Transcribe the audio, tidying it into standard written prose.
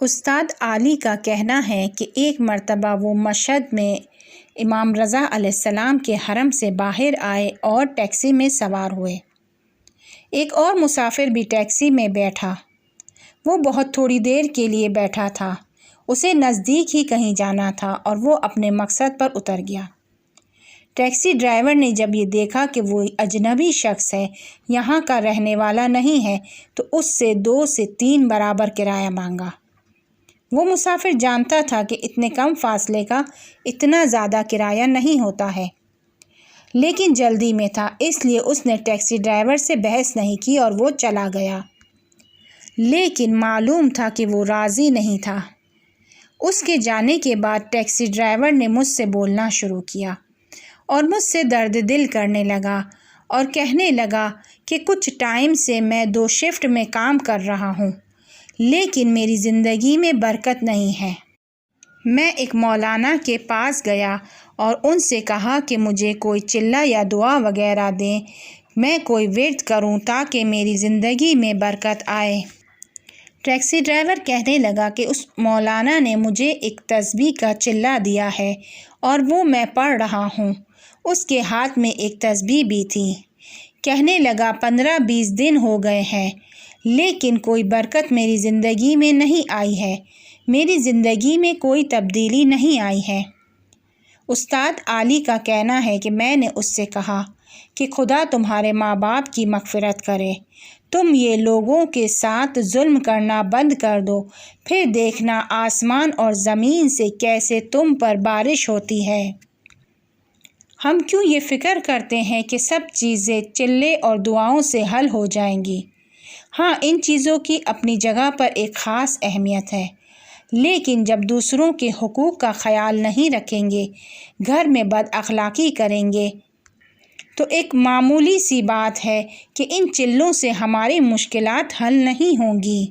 استاد علی کا کہنا ہے کہ ایک مرتبہ وہ مشہد میں امام رضا علیہ السلام کے حرم سے باہر آئے اور ٹیکسی میں سوار ہوئے۔ ایک اور مسافر بھی ٹیکسی میں بیٹھا۔ وہ بہت تھوڑی دیر کے لیے بیٹھا تھا، اسے نزدیک ہی کہیں جانا تھا اور وہ اپنے مقصد پر اتر گیا۔ ٹیکسی ڈرائیور نے جب یہ دیکھا کہ وہ اجنبی شخص ہے، یہاں کا رہنے والا نہیں ہے، تو اس سے 2 سے 3 برابر کرایہ مانگا۔ وہ مسافر جانتا تھا کہ اتنے کم فاصلے کا اتنا زیادہ کرایہ نہیں ہوتا ہے، لیکن جلدی میں تھا، اس لیے اس نے ٹیکسی ڈرائیور سے بحث نہیں کی اور وہ چلا گیا۔ لیکن معلوم تھا کہ وہ راضی نہیں تھا۔ اس کے جانے کے بعد ٹیکسی ڈرائیور نے مجھ سے بولنا شروع کیا اور مجھ سے درد دل کرنے لگا اور کہنے لگا کہ کچھ ٹائم سے میں 2 شفٹ میں کام کر رہا ہوں، لیکن میری زندگی میں برکت نہیں ہے۔ میں ایک مولانا کے پاس گیا اور ان سے کہا کہ مجھے کوئی چلہ یا دعا وغیرہ دیں، میں کوئی ورد کروں تاکہ میری زندگی میں برکت آئے۔ ٹیکسی ڈرائیور کہنے لگا کہ اس مولانا نے مجھے ایک تسبیح کا چلہ دیا ہے اور وہ میں پڑھ رہا ہوں۔ اس کے ہاتھ میں ایک تسبیح بھی تھی۔ کہنے لگا 15-20 دن ہو گئے ہیں، لیکن کوئی برکت میری زندگی میں نہیں آئی ہے، میری زندگی میں کوئی تبدیلی نہیں آئی ہے۔ استاد علی کا کہنا ہے کہ میں نے اس سے کہا کہ خدا تمہارے ماں باپ کی مغفرت کرے، تم یہ لوگوں کے ساتھ ظلم کرنا بند کر دو، پھر دیکھنا آسمان اور زمین سے کیسے تم پر بارش ہوتی ہے۔ ہم کیوں یہ فکر کرتے ہیں کہ سب چیزیں چلے اور دعاؤں سے حل ہو جائیں گی؟ ہاں، ان چیزوں کی اپنی جگہ پر ایک خاص اہمیت ہے، لیکن جب دوسروں کے حقوق کا خیال نہیں رکھیں گے، گھر میں بد اخلاقی کریں گے، تو ایک معمولی سی بات ہے کہ ان چلوں سے ہماری مشکلات حل نہیں ہوں گی۔